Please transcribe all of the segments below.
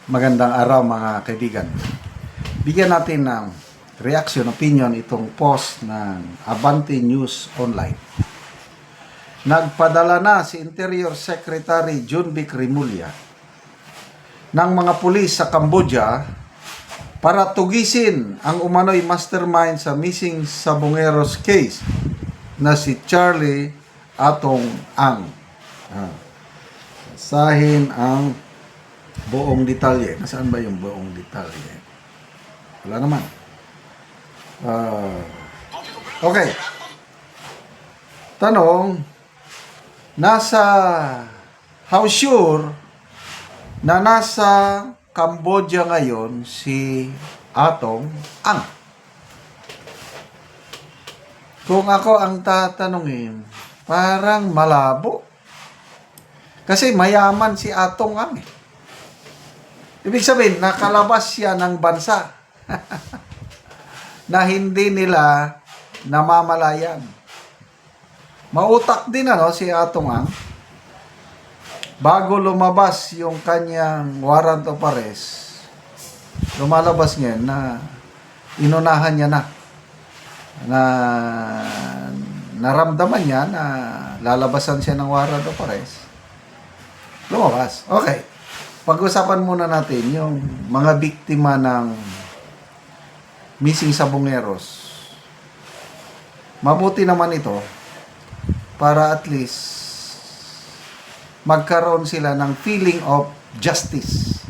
Magandang araw mga kaibigan. Bigyan natin ng reaction, opinion itong post ng Abante News Online. Nagpadala na si Interior Secretary Junvic Rimulya ng mga pulis sa Cambodia para tugisin ang umano'y mastermind sa missing Sabongeros case na si Charlie Atong Ang. Basahin ang buong detalye. Nasaan ba yung buong detalye? Wala naman. Okay. Tanong, how sure na nasa Cambodia ngayon si Atong Ang? Kung ako ang tatanungin, parang malabo. Kasi mayaman si Atong Ang eh. Ibig sabihin, nakalabas siya ng bansa na hindi nila namamalayan. Mautak din si Atong Ang. Bago lumabas yung kanyang warrant of arrest, lumalabas ngayon na inunahan niya na naramdaman niya na lalabasan siya ng warrant of arrest. Lumabas. Okay. Pag-usapan muna natin yung mga biktima ng missing Sabongeros. Mabuti naman ito para at least magkaroon sila ng feeling of justice.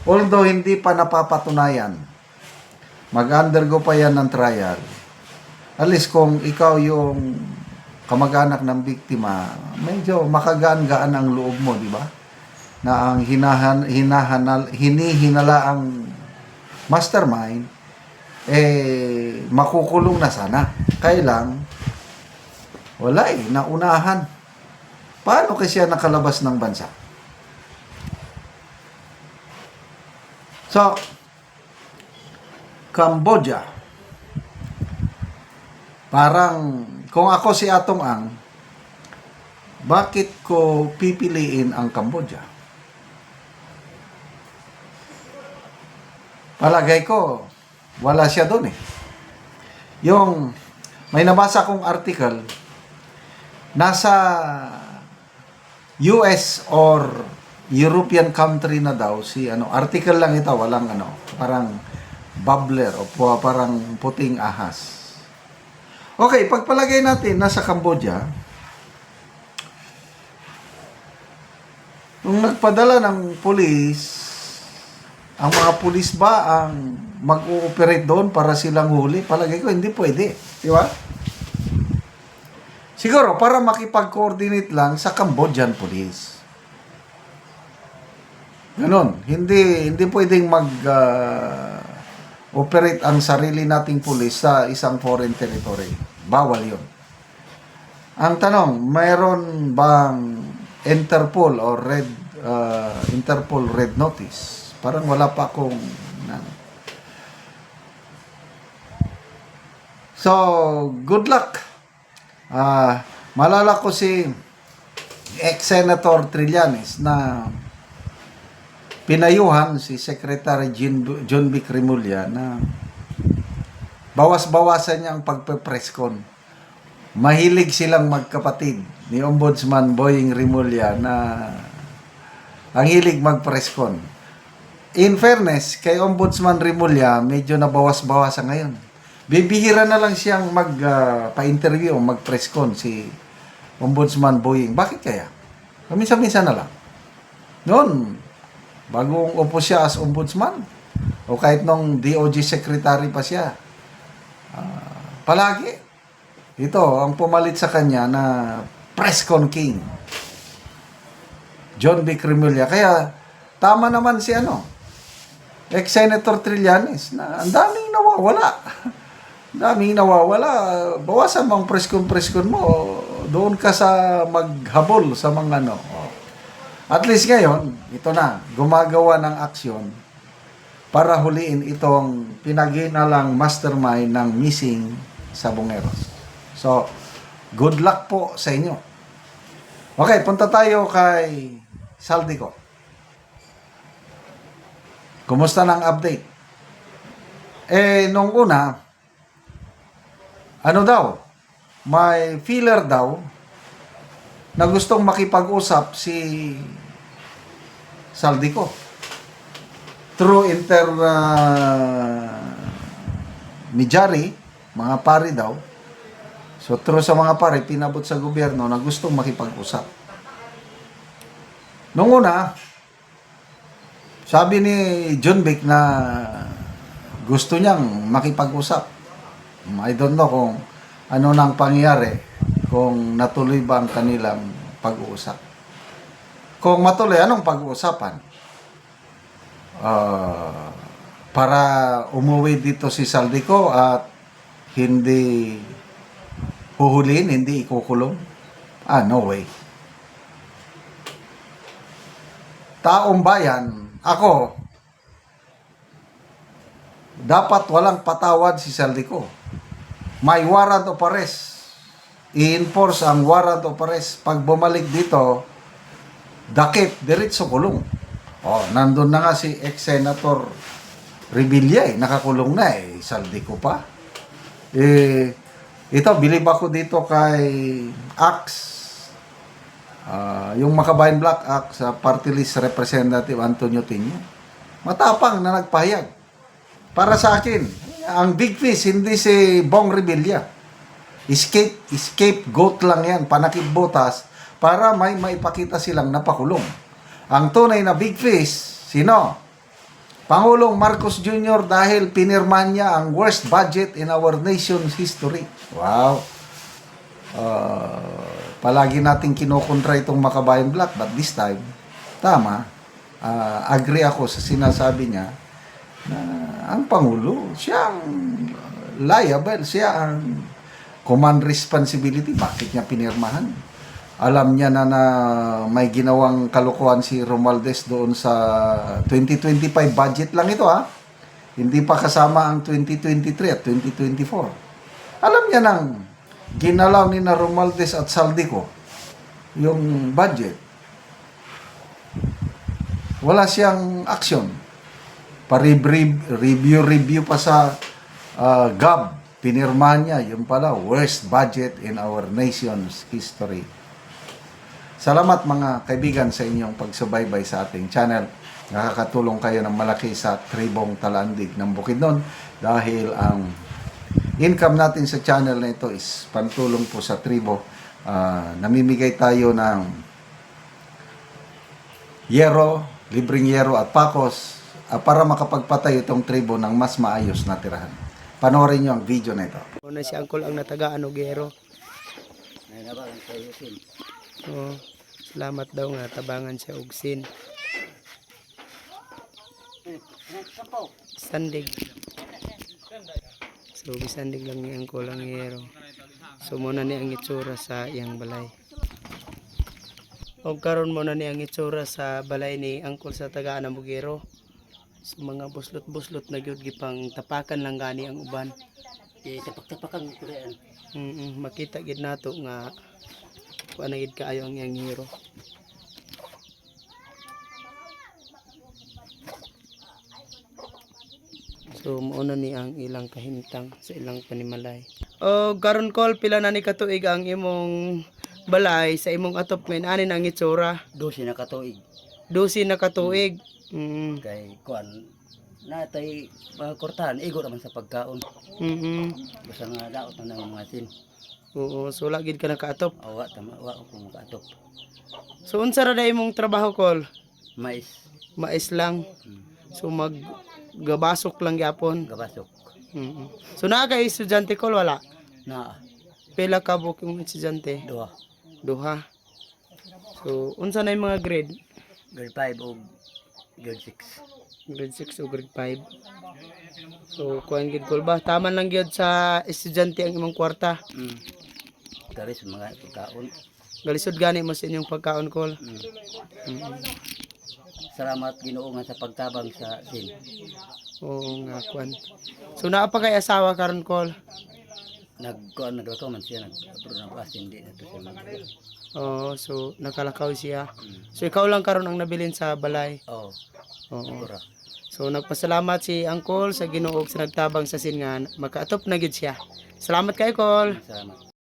Although hindi pa napapatunayan, mag-undergo pa yan ng trial. At least kung ikaw yung kamag-anak ng biktima, medyo makagaan-gaan ang loob mo, di ba? Na ang hinihinala ang mastermind, makukulong na sana. Kailang, wala naunahan. Paano kasi siya nakalabas ng bansa? So, Cambodia. Parang, kung ako si Atong Ang, bakit ko pipiliin ang Cambodia? Palagay ko, wala siya doon eh. May nabasa kong article, nasa US or European country na daw article lang ito, walang parang bubbler o parang puting ahas. Okay, pagpalagay natin nasa Cambodia, nung nagpadala ng pulis, ang mga pulis ba ang mag-ooperate doon para silang huli? Palagay ko, hindi pwede. Di ba? Siguro, para makipag-coordinate lang sa Cambodian police. Ganon. Hindi pwedeng mag-operate ang sarili nating police sa isang foreign territory. Bawal yun. Ang tanong, mayroon bang Interpol or Interpol Red Notice? Parang wala pa akong So, good luck. Malala ko si ex-Senator Trillanes na pinayuhan si Secretary Junvic Rimulya na bawas-bawasan niya ang pagpe-presscon. Mahilig silang magkapatid ni Ombudsman Boying Rimulya na ang hilig mag-presscon. In fairness, kay Ombudsman Rimulya, medyo nabawas-bawasan ngayon. Bibihira na lang siyang pa-interview, mag-presscon si Ombudsman Boying. Bakit kaya? Minsan-minsan na lang. Noon, bagong upo siya as Ombudsman, o kahit nung DOJ Secretary pa siya, palagi. Ito, ang pumalit sa kanya na presscon king. Junvic Rimulya. Kaya, tama naman si ex-Senator Trillanes na ang daming nawawala. Bawasan mo ang preskon mo. Doon ka sa maghabol sa mga At least ngayon, ito na, gumagawa ng aksyon para huliin itong pinaghinalang mastermind ng missing Sabongeros. So, good luck po sa inyo. Okay, punta tayo kay Saldico. Kumusta ng update? Nung una, ano daw, may feeler daw na gustong makipag-usap si Saldico through mijari, mga pari daw. So through sa mga pari, pinabot sa gobyerno na gustong makipag-usap. Nung una, sabi ni John Vic na gusto niyang makipag-usap. I don't know kung ano nang pangyayari, kung natuloy ba ang kanilang pag-uusap. Kung matuloy, anong pag-uusapan? Para umuwi dito si Saldico at hindi huhulin, hindi ikukulong? No way. Taong bayan, ako, dapat walang patawad si Saldico. May warrant of arrest. I-enforce ang warrant of arrest. Pag bumalik dito, dakip, diretso kulong. Nandun na nga si ex-senator Revilla, nakakulong na Saldico pa. Ito, bilib ako dito kay Axe. Yung Makabayan Black Axe sa party list representative Antonio Tinio. Matapang na nagpahayag. Para sa akin, ang big fish hindi si Bong Revilla. Scapegoat lang yan, panakip botas para may maipakita silang napakulong. Ang tunay na big fish, sino? Pangulong Marcos Jr. dahil pinirmahan niya ang worst budget in our nation's history. Wow! Palagi natin kinukontra itong Makabayan Black, but this time, tama, agree ako sa sinasabi niya na ang Pangulo, siya ang liable, siya ang command responsibility. Bakit niya pinirmahan? Alam niya na may ginawang kalokohan si Romualdez doon sa 2025 budget lang ito Hindi pa kasama ang 2023 at 2024. Alam niya nang ginalaw ni na Romualdez at Saldico yung budget. Wala siyang action. Review pa sa GAB. Pinirmahan niya, yung pala, worst budget in our nation's history. Salamat mga kaibigan sa inyong pagsubaybay sa ating channel. Nakakatulong kayo ng malaki sa tribong Talandig ng Bukidnon dahil ang income natin sa channel na ito is pantulong po sa tribo. Namimigay tayo ng yero, libreng yero at pakos para makapagpatay itong tribo ng mas maayos na tirahan. Panoorin nyo ang video na ito. Una si Angkol ang natagaan og gero. Salamat daw nga tabangan siya og sin. Sandig. So bisandig lang ni Angkol ang gero. So muna ni ang itsura sa iyang balay. Og karon muna ni ang itsura sa balay ni Angkol sa tagaan ng Bugero. So mga buslot-buslot na gyud gipang tapakan lang gani ang uban. Tapak-tapakan ko rin. Makita gid nato nga kuan gid kaayo ang iyang hero. So mauna ni ang ilang kahimtang sa ilang panimalay. O karon Kol, pila na ni katuig ang imong balay sa imong atop ngayon ani ang itsura? 12 na katuig. 12 na katuig. Kay kuan natay mga kurtahan igo naman sa pagkaon. Basta nga daot na ng mga sin. Oo, so lagid ka nakaatop. Wa ko makaatop. So unsa ra day imong trabaho Kol? Mais, Mais lang. So gabasok lang gyapon. gabasok. So naa kay estudyante Kol wala? Na Pila ka buok imong estudyante? duha. Duha. So unsa na yung mga grade? Grade 5 o grade 6. Grade 6 o grade 5. So kuan gid Kol ba? Taman lang gyud sa estudyante ang imong kwarta. Garis mga pagkaon. Galisod gani mo sa inyong pagkaon Kol. Salamat Ginoo nga sa pagtabang sa sin. Oo nga kuan. So naa pa kay asawa karon Kol? Nagkuan naglato man siya nag-apro na pas hindi na to siya mag. Oh, so nakalakaw siya. So ikaw lang karon ang nabilin sa balay. Oo. Oo. Siguro. So nagpasalamat si Uncle sa Ginoo sa nagtabang sa sin nga makaatop na gid siya. Salamat kay Col. Salamat.